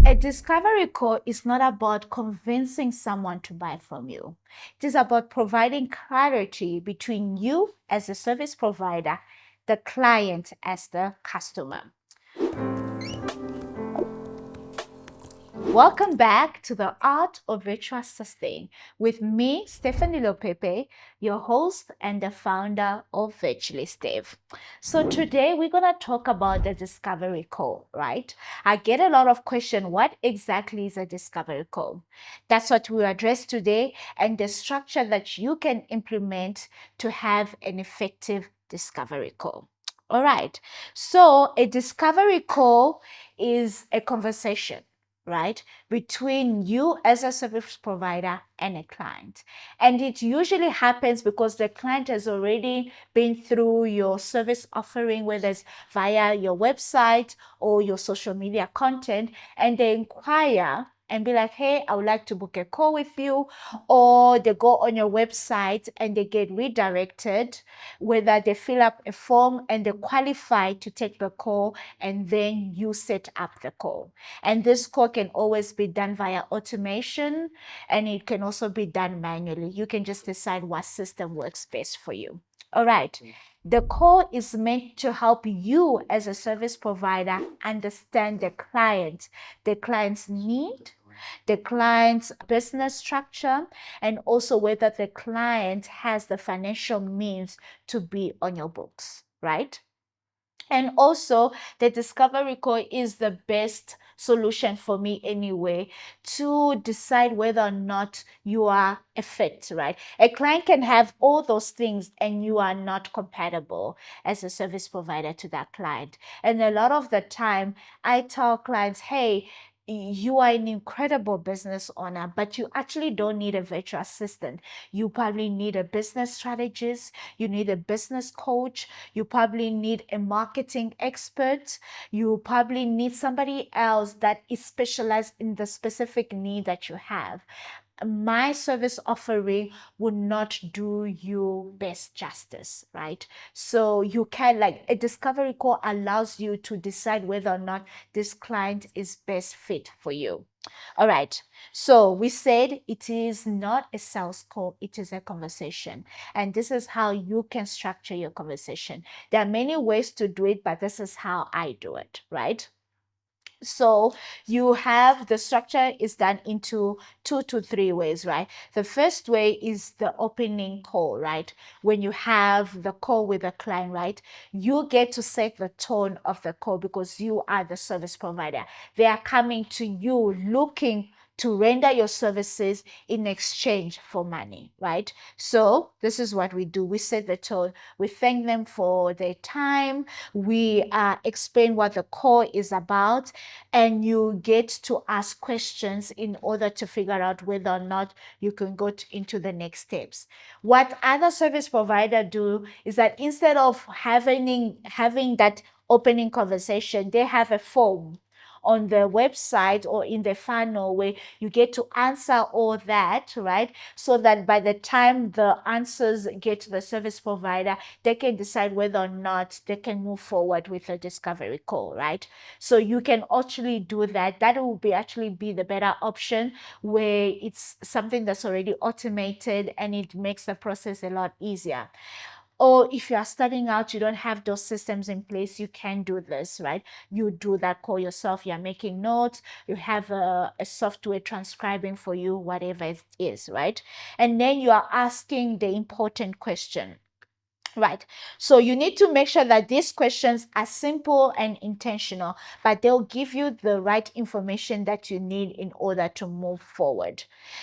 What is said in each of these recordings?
A discovery call is not about convincing someone to buy from you. It is about providing clarity between you as a service provider, the client as the customer. Welcome back to the Art of Virtual Assisting with me, Stephanie Lopepe, your host and the founder of Virtually Steve. So today we're going to talk about the discovery call, right? I get a lot of questions. What exactly is a discovery call? That's what we'll address today, and the structure that you can implement to have an effective discovery call. All right. So a discovery call is a conversation, right, between you as a service provider and a client. And it usually happens because the client has already been through your service offering, whether it's via your website or your social media content, and they inquire and be like, hey, I would like to book a call with you. Or they go on your website and they get redirected, whether they fill up a form and they qualify to take the call, and then you set up the call. And this call can always be done via automation, and it can also be done manually. You can just decide what system works best for you. All right. The call is meant to help you as a service provider understand the client's need, the client's business structure, and also whether the client has the financial means to be on your books, right? And also, the discovery call is the best solution for me anyway to decide whether or not you are a fit, right? A client can have all those things and you are not compatible as a service provider to that client. And a lot of the time, I tell clients, hey, you are an incredible business owner, but you actually don't need a virtual assistant. You probably need a business strategist, you need a business coach, you probably need a marketing expert, you probably need somebody else that is specialized in the specific need that you have. My service offering would not do you best justice, right? So you can, like, a discovery call allows you to decide whether or not this client is best fit for you. All right. So we said it is not a sales call, it is a conversation. And this is how you can structure your conversation. There are many ways to do it, but this is how I do it, right? So you have the structure is done into 2 to 3 ways, right? The first way is the opening call, right? When you have the call with the client, right? You get to set the tone of the call because you are the service provider. They are coming to you looking to render your services in exchange for money, right? So this is what we do. We set the tone. We thank them for their time. We explain what the call is about, and you get to ask questions in order to figure out whether or not you can go into the next steps. What other service provider do is that instead of having that opening conversation, they have a form on the website or in the funnel where you get to answer all that, right? So that by the time the answers get to the service provider, they can decide whether or not they can move forward with a discovery call, right? So you can actually do that. That will actually be the better option, where it's something that's already automated and it makes the process a lot easier. Or if you are starting out, you don't have those systems in place, you can do this, right? You do that call yourself. You're making notes, you have a software transcribing for you, whatever it is, right? And then you are asking the important question. Right. So you need to make sure that these questions are simple and intentional, but they'll give you the right information that you need in order to move forward.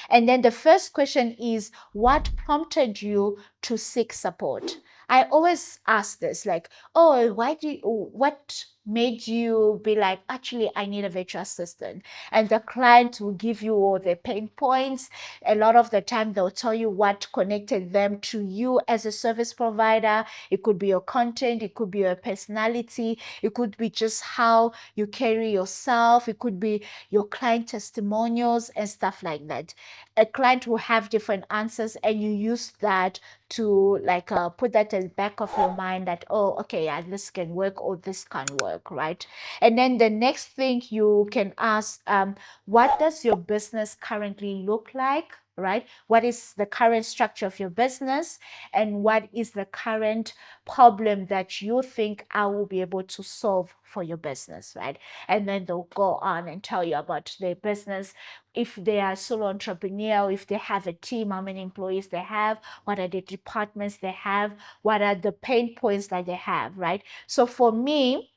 And then the first question is, what prompted you to seek support? I always ask this, like, oh, what made you be like, actually, I need a virtual assistant? And the client will give you all the pain points. A lot of the time, they'll tell you what connected them to you as a service provider. It could be your content, it could be your personality, it could be just how you carry yourself, it could be your client testimonials and stuff like that. A client will have different answers, and you use that to, like, put that at the back of your mind that, oh, okay, yeah, this can work or this can't work. work, right? And then the next thing you can ask, what does your business currently look like? Right? What is the current structure of your business, and what is the current problem that you think I will be able to solve for your business, right? And then they'll go on and tell you about their business, if they are solo entrepreneur, if they have a team, how many employees they have, what are the departments they have, what are the pain points that they have, right? So for me,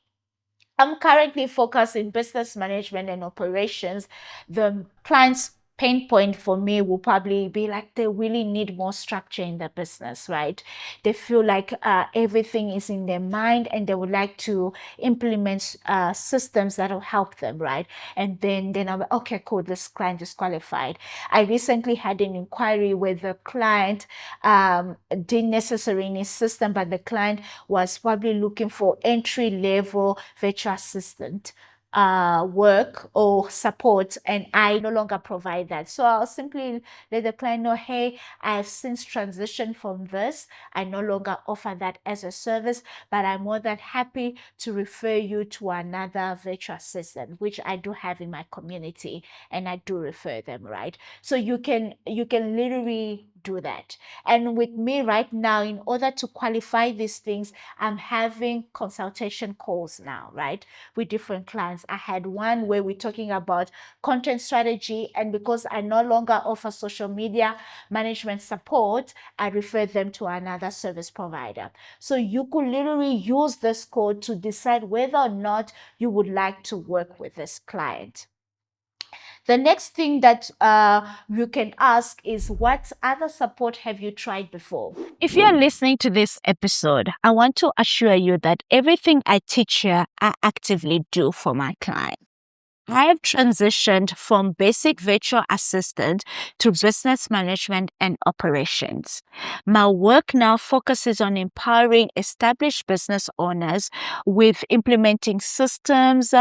I'm currently focused in business management and operations. The client's pain point for me will probably be like they really need more structure in their business, right? They feel like everything is in their mind, and they would like to implement systems that will help them, right? And then I'm like, okay, cool, this client is qualified. I recently had an inquiry where the client didn't necessarily need system, but the client was probably looking for entry level virtual assistant work or support, and I no longer provide that. So I'll simply let the client know, hey, I've since transitioned from this. I no longer offer that as a service, but I'm more than happy to refer you to another virtual assistant, which I do have in my community, and I do refer them, right? So you can literally do that. And with me right now, in order to qualify these things, I'm having consultation calls now, right, with different clients. I had one where we're talking about content strategy, and because I no longer offer social media management support, I refer them to another service provider. So you could literally use this code to decide whether or not you would like to work with this client. The next thing that you can ask is, what other support have you tried before? If you're listening to this episode, I want to assure you that everything I teach here, I actively do for my clients. I have transitioned from basic virtual assistant to business management and operations. My work now focuses on empowering established business owners with implementing systems,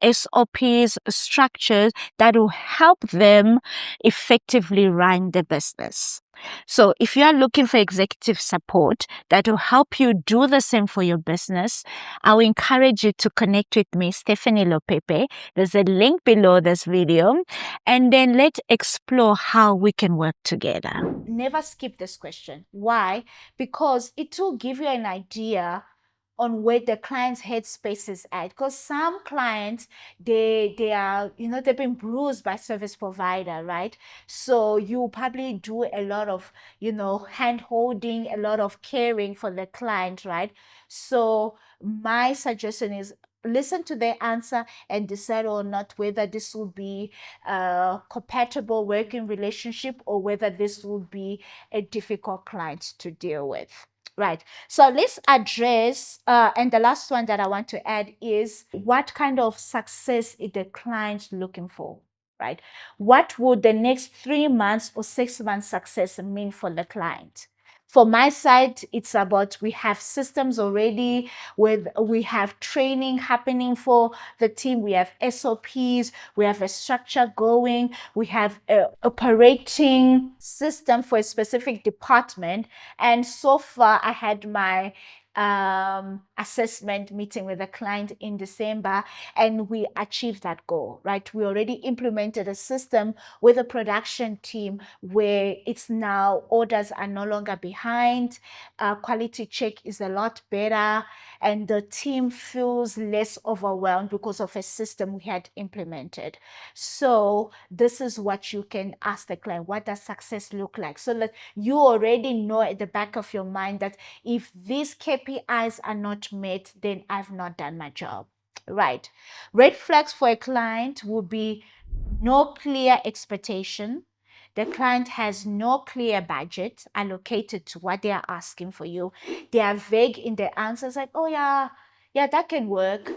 SOPs, structures that will help them effectively run the business. So if you are looking for executive support that will help you do the same for your business, I will encourage you to connect with me, Stephanie Lopepe. There's a link below this video, and then let's explore how we can work together. Never skip this question. Why? Because it will give you an idea on where the client's headspace is at, because some clients, they are, they've been bruised by service provider, right? So you probably do a lot of, hand holding, a lot of caring for the client, right? So my suggestion is, listen to their answer and decide or not whether this will be a compatible working relationship, or whether this will be a difficult client to deal with. Right. So let's address, and the last one that I want to add is, what kind of success is the client looking for, right? What would the next 3 months or 6 months success mean for the client? For my side, it's about, we have systems already, with we have training happening for the team, we have SOPs, we have a structure going, we have a operating system for a specific department. And so far, I had my assessment meeting with the client in December, and we achieved that goal, right? We already implemented a system with a production team where it's now orders are no longer behind, quality check is a lot better, and the team feels less overwhelmed because of a system we had implemented. So this is what you can ask the client, what does success look like? So that you already know at the back of your mind that if these KPIs are not met, then I've not done my job, right? Red flags for a client would be no clear expectation. The client has no clear budget allocated to what they are asking for you. They are vague in their answers, like, oh yeah, that can work.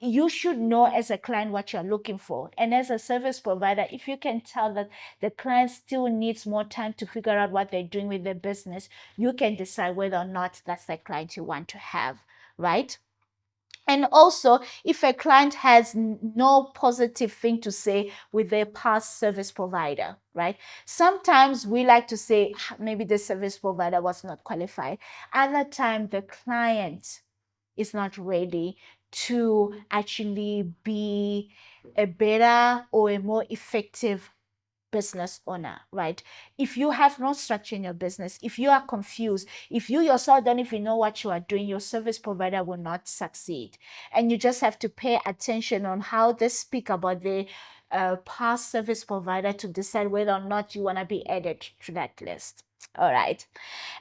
You should know as a client what you're looking for. And as a service provider, if you can tell that the client still needs more time to figure out what they're doing with their business, you can decide whether or not that's the client you want to have, right? And also, if a client has no positive thing to say with their past service provider, right? Sometimes we like to say, maybe the service provider was not qualified. Other time, the client is not ready to actually be a better or a more effective business owner, right? If you have no structure in your business, if you are confused, if you yourself don't even know what you are doing, your service provider will not succeed. And you just have to pay attention on how they speak about the past service provider to decide whether or not you want to be added to that list. All right.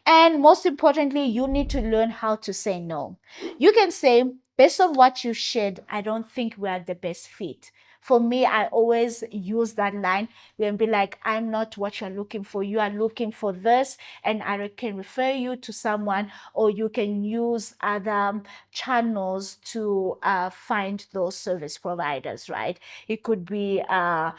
And most importantly, you need to learn how to say no. You can say, based on what you shared, I don't think we are the best fit. For me, I always use that line and be like, I'm not what you're looking for. You are looking for this, and I can refer you to someone, or you can use other channels to find those service providers, right? It could be a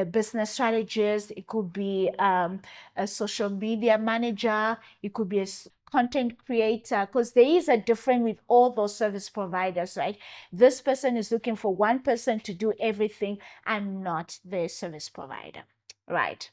business strategist, it could be a social media manager, it could be a content creator, because there is a difference with all those service providers, right? This person is looking for one person to do everything. I'm not the service provider, right?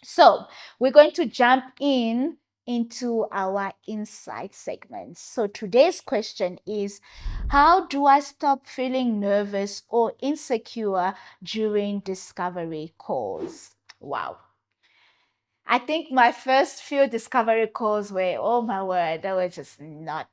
So we're going to jump into our insight segment. So today's question is, how do I stop feeling nervous or insecure during discovery calls? Wow. I think my first few discovery calls were, oh my word, they were just not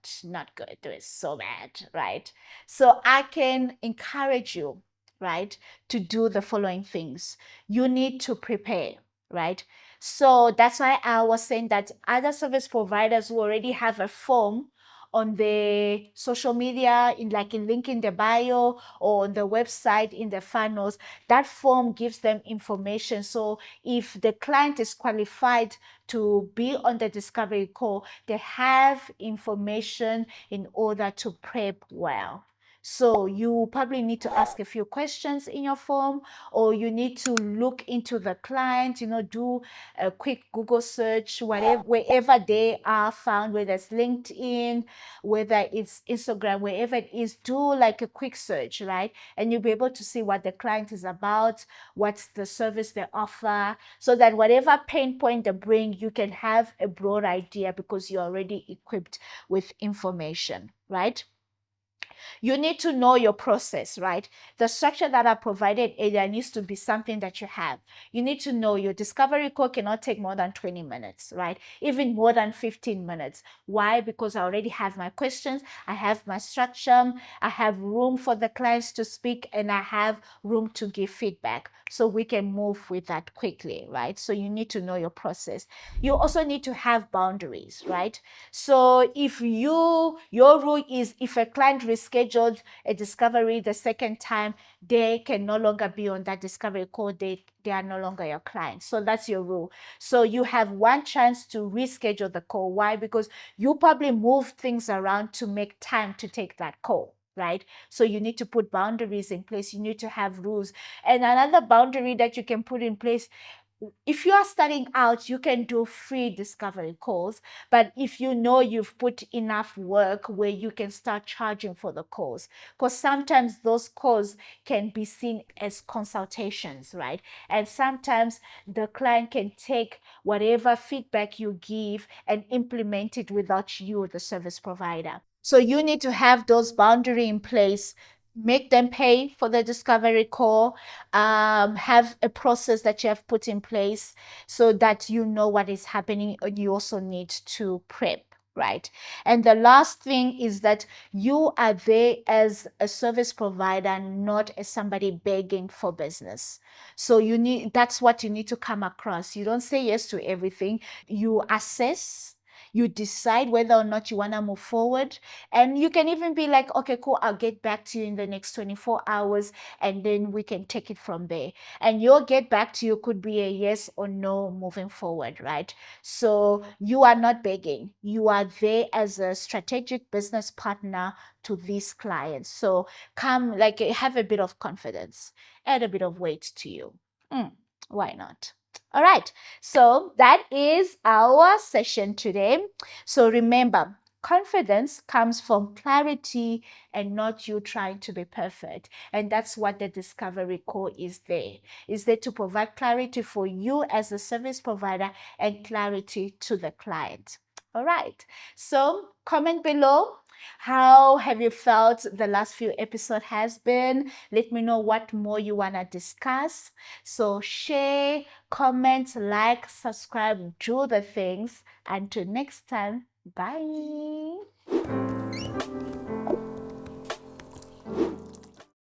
good. It was so bad, right? So I can encourage you, right, to do the following things. You need to prepare, right? So that's why I was saying that other service providers who already have a form on the social media, in link in the bio or on the website in the funnels, that form gives them information. So if the client is qualified to be on the discovery call, they have information in order to prep well. So you probably need to ask a few questions in your form, or you need to look into the client, do a quick Google search, wherever they are found, whether it's LinkedIn, whether it's Instagram, wherever it is, do like a quick search, right? And you'll be able to see what the client is about, what's the service they offer, so that whatever pain point they bring, you can have a broad idea because you're already equipped with information, right? You need to know your process, right? The structure that I provided earlier needs to be something that you have. You need to know your discovery call cannot take more than 20 minutes, right? Even more than 15 minutes. Why? Because I already have my questions, I have my structure, I have room for the clients to speak, and I have room to give feedback. So we can move with that quickly, right? So you need to know your process. You also need to have boundaries, right? So if your rule is, if a client rescheduled a discovery the second time, they can no longer be on that discovery call. They are no longer your client. So that's your rule. So you have one chance to reschedule the call. Why? Because you probably move things around to make time to take that call, right? So you need to put boundaries in place. You need to have rules. And another boundary that you can put in place, if you are starting out, you can do free discovery calls. But if you know you've put enough work where you can start charging for the calls, because sometimes those calls can be seen as consultations, right? And sometimes the client can take whatever feedback you give and implement it without you, the service provider. So you need to have those boundaries in place, make them pay for the discovery call, have a process that you have put in place so that you know what is happening. And you also need to prep, right? And the last thing is that you are there as a service provider, not as somebody begging for business. So that's what you need to come across. You don't say yes to everything. You assess, you decide whether or not you want to move forward. And you can even be like, okay, cool, I'll get back to you in the next 24 hours, and then we can take it from there. And your get back to you could be a yes or no moving forward, right? So you are not begging. You are there as a strategic business partner to these clients. So come, like, have a bit of confidence, add a bit of weight to you. Why not? All right, so that is our session today. So remember, confidence comes from clarity and not you trying to be perfect. And that's what the discovery call is there. Is there to provide clarity for you as a service provider and clarity to the client. All right, so comment below. How have you felt the last few episodes has been? Let me know what more you want to discuss. So share, comment, like, subscribe, do the things. Until next time, bye.